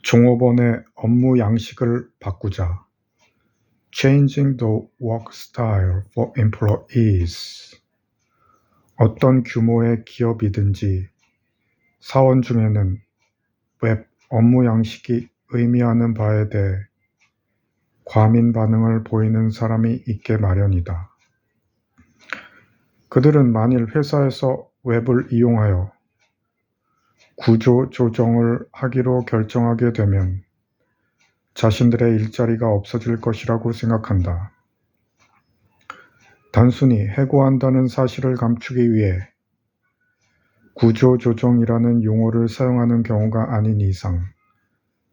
종업원의 업무 양식을 바꾸자. Changing the work style for employees. 어떤 규모의 기업이든지 사원 중에는 웹 업무 양식이 의미하는 바에 대해 과민 반응을 보이는 사람이 있게 마련이다. 그들은 만일 회사에서 웹을 이용하여 구조 조정을 하기로 결정하게 되면 자신들의 일자리가 없어질 것이라고 생각한다. 단순히 해고한다는 사실을 감추기 위해 구조조정이라는 용어를 사용하는 경우가 아닌 이상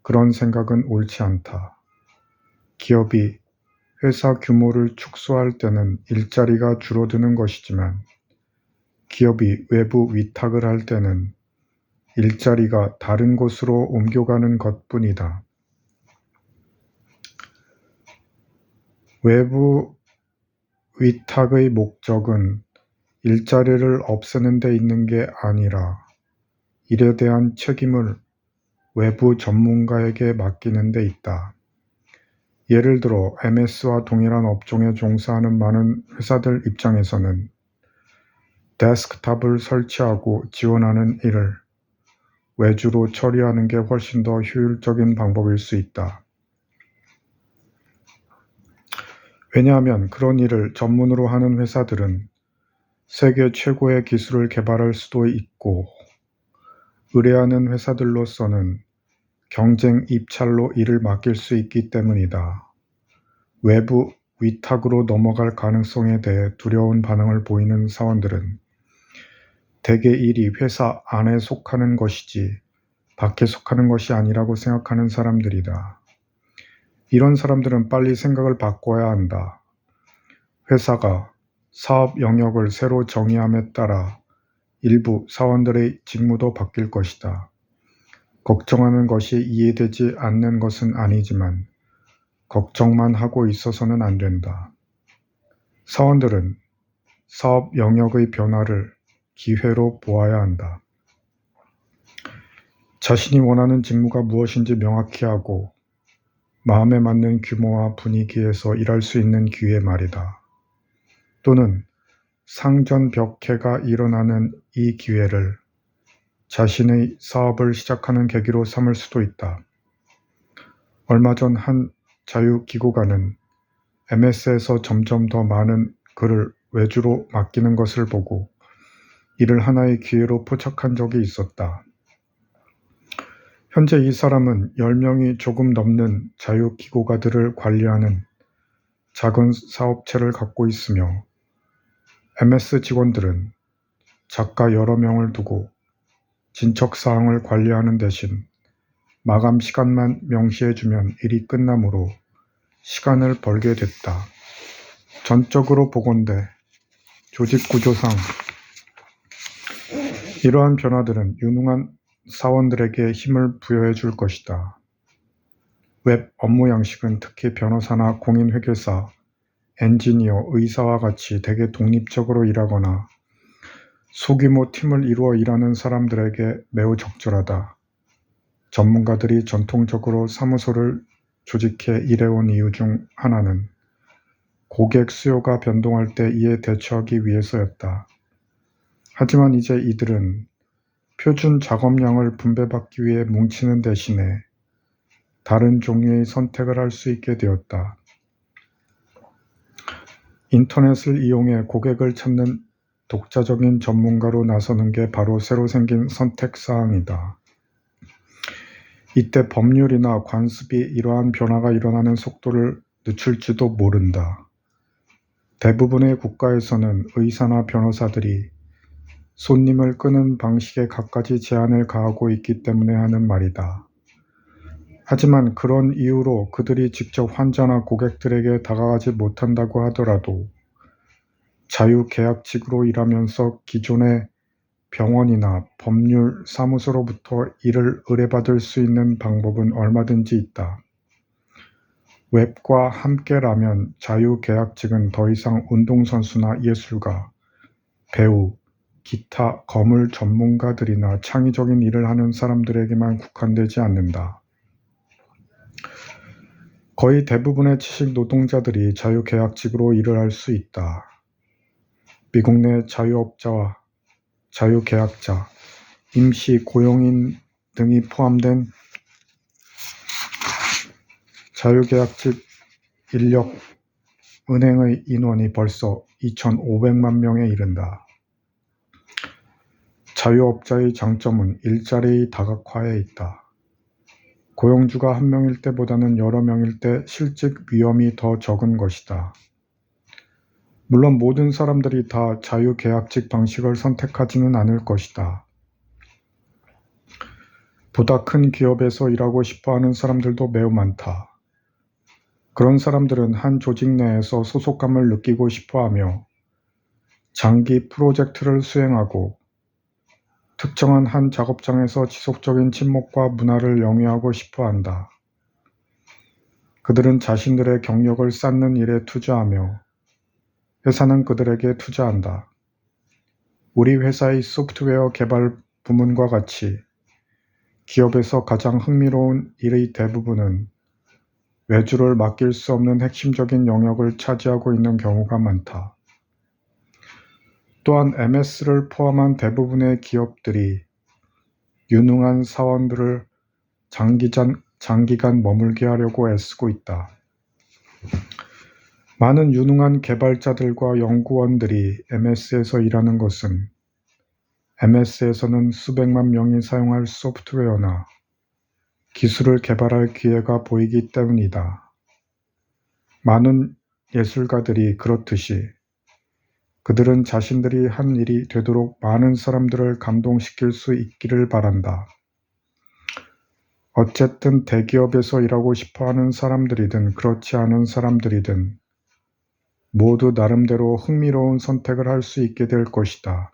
그런 생각은 옳지 않다. 기업이 회사 규모를 축소할 때는 일자리가 줄어드는 것이지만 기업이 외부 위탁을 할 때는 일자리가 다른 곳으로 옮겨가는 것뿐이다. 외부 위탁의 목적은 일자리를 없애는 데 있는 게 아니라 일에 대한 책임을 외부 전문가에게 맡기는 데 있다. 예를 들어 MS와 동일한 업종에 종사하는 많은 회사들 입장에서는 데스크탑을 설치하고 지원하는 일을 외주로 처리하는 게 훨씬 더 효율적인 방법일 수 있다. 왜냐하면 그런 일을 전문으로 하는 회사들은 세계 최고의 기술을 개발할 수도 있고 의뢰하는 회사들로서는 경쟁 입찰로 일을 맡길 수 있기 때문이다. 외부 위탁으로 넘어갈 가능성에 대해 두려운 반응을 보이는 사원들은 대개 일이 회사 안에 속하는 것이지 밖에 속하는 것이 아니라고 생각하는 사람들이다. 이런 사람들은 빨리 생각을 바꿔야 한다. 회사가 사업 영역을 새로 정의함에 따라 일부 사원들의 직무도 바뀔 것이다. 걱정하는 것이 이해되지 않는 것은 아니지만 걱정만 하고 있어서는 안 된다. 사원들은 사업 영역의 변화를 기회로 보아야 한다. 자신이 원하는 직무가 무엇인지 명확히 하고 마음에 맞는 규모와 분위기에서 일할 수 있는 기회 말이다. 또는 상전벽해가 일어나는 이 기회를 자신의 사업을 시작하는 계기로 삼을 수도 있다. 얼마 전 한 자유기고가는 MS에서 점점 더 많은 글을 외주로 맡기는 것을 보고 이를 하나의 기회로 포착한 적이 있었다. 현재 이 사람은 10명이 조금 넘는 자유기고가들을 관리하는 작은 사업체를 갖고 있으며 MS 직원들은 작가 여러 명을 두고 진척사항을 관리하는 대신 마감 시간만 명시해주면 일이 끝나므로 시간을 벌게 됐다. 전적으로 보건대 조직구조상 이러한 변화들은 유능한 사원들에게 힘을 부여해 줄 것이다. 웹 업무 양식은 특히 변호사나 공인회계사, 엔지니어, 의사와 같이 대개 독립적으로 일하거나 소규모 팀을 이루어 일하는 사람들에게 매우 적절하다. 전문가들이 전통적으로 사무소를 조직해 일해온 이유 중 하나는 고객 수요가 변동할 때 이에 대처하기 위해서였다. 하지만 이제 이들은 표준 작업량을 분배받기 위해 뭉치는 대신에 다른 종류의 선택을 할 수 있게 되었다. 인터넷을 이용해 고객을 찾는 독자적인 전문가로 나서는 게 바로 새로 생긴 선택사항이다. 이때 법률이나 관습이 이러한 변화가 일어나는 속도를 늦출지도 모른다. 대부분의 국가에서는 의사나 변호사들이 손님을 끄는 방식에 갖가지 제한을 가하고 있기 때문에 하는 말이다. 하지만 그런 이유로 그들이 직접 환자나 고객들에게 다가가지 못한다고 하더라도 자유계약직으로 일하면서 기존의 병원이나 법률 사무소로부터 일을 의뢰받을 수 있는 방법은 얼마든지 있다. 웹과 함께라면 자유계약직은 더 이상 운동선수나 예술가, 배우, 기타 거물 전문가들이나 창의적인 일을 하는 사람들에게만 국한되지 않는다. 거의 대부분의 지식 노동자들이 자유계약직으로 일을 할 수 있다. 미국 내 자유업자와 자유계약자, 임시 고용인 등이 포함된 자유계약직 인력 은행의 인원이 벌써 2,500만 명에 이른다. 자유업자의 장점은 일자리 다각화에 있다. 고용주가 한 명일 때보다는 여러 명일 때 실직 위험이 더 적은 것이다. 물론 모든 사람들이 다 자유계약직 방식을 선택하지는 않을 것이다. 보다 큰 기업에서 일하고 싶어하는 사람들도 매우 많다. 그런 사람들은 한 조직 내에서 소속감을 느끼고 싶어하며 장기 프로젝트를 수행하고 특정한 한 작업장에서 지속적인 친목과 문화를 영위하고 싶어한다. 그들은 자신들의 경력을 쌓는 일에 투자하며 회사는 그들에게 투자한다. 우리 회사의 소프트웨어 개발 부문과 같이 기업에서 가장 흥미로운 일의 대부분은 외주를 맡길 수 없는 핵심적인 영역을 차지하고 있는 경우가 많다. 또한 MS를 포함한 대부분의 기업들이 유능한 사원들을 장기간 머물게 하려고 애쓰고 있다. 많은 유능한 개발자들과 연구원들이 MS에서 일하는 것은 MS에서는 수백만 명이 사용할 소프트웨어나 기술을 개발할 기회가 보이기 때문이다. 많은 예술가들이 그렇듯이 그들은 자신들이 한 일이 되도록 많은 사람들을 감동시킬 수 있기를 바란다. 어쨌든 대기업에서 일하고 싶어하는 사람들이든 그렇지 않은 사람들이든 모두 나름대로 흥미로운 선택을 할 수 있게 될 것이다.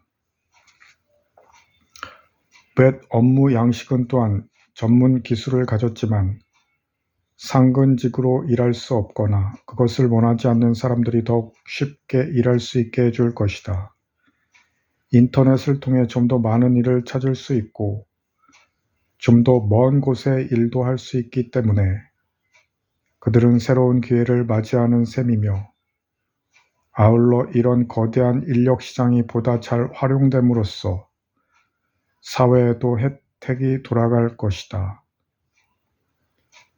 웹 업무 양식은 또한 전문 기술을 가졌지만 상근직으로 일할 수 없거나 그것을 원하지 않는 사람들이 더욱 쉽게 일할 수 있게 해줄 것이다. 인터넷을 통해 좀 더 많은 일을 찾을 수 있고 좀 더 먼 곳에 일도 할 수 있기 때문에 그들은 새로운 기회를 맞이하는 셈이며 아울러 이런 거대한 인력 시장이 보다 잘 활용됨으로써 사회에도 혜택이 돌아갈 것이다.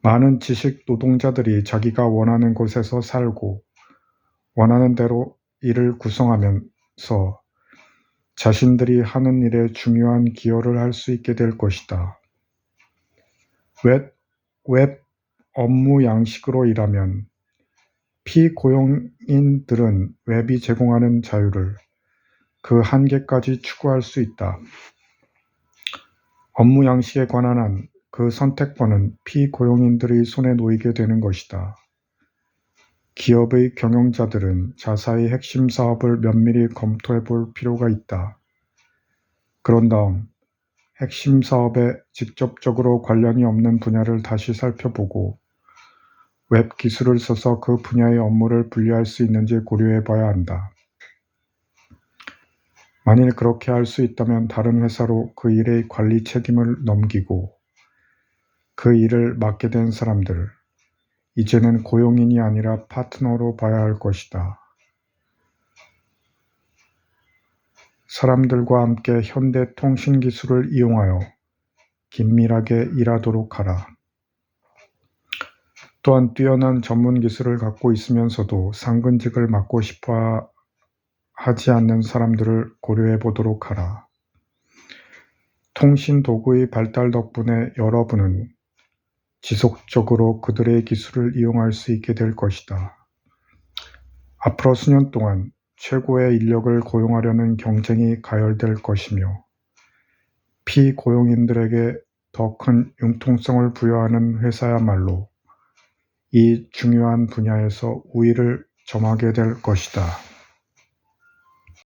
많은 지식 노동자들이 자기가 원하는 곳에서 살고 원하는 대로 일을 구성하면서 자신들이 하는 일에 중요한 기여를 할 수 있게 될 것이다. 웹 업무 양식으로 일하면 피고용인들은 웹이 제공하는 자유를 그 한계까지 추구할 수 있다. 업무 양식에 관한 한 그 선택권은 피고용인들의 손에 놓이게 되는 것이다. 기업의 경영자들은 자사의 핵심 사업을 면밀히 검토해 볼 필요가 있다. 그런 다음 핵심 사업에 직접적으로 관련이 없는 분야를 다시 살펴보고 웹 기술을 써서 그 분야의 업무를 분리할 수 있는지 고려해 봐야 한다. 만일 그렇게 할 수 있다면 다른 회사로 그 일의 관리 책임을 넘기고 그 일을 맡게 된 사람들, 이제는 고용인이 아니라 파트너로 봐야 할 것이다. 사람들과 함께 현대 통신 기술을 이용하여 긴밀하게 일하도록 하라. 또한 뛰어난 전문 기술을 갖고 있으면서도 상근직을 맡고 싶어 하지 않는 사람들을 고려해 보도록 하라. 통신 도구의 발달 덕분에 여러분은 지속적으로 그들의 기술을 이용할 수 있게 될 것이다. 앞으로 수년 동안 최고의 인력을 고용하려는 경쟁이 가열될 것이며 피고용인들에게 더 큰 융통성을 부여하는 회사야말로 이 중요한 분야에서 우위를 점하게 될 것이다.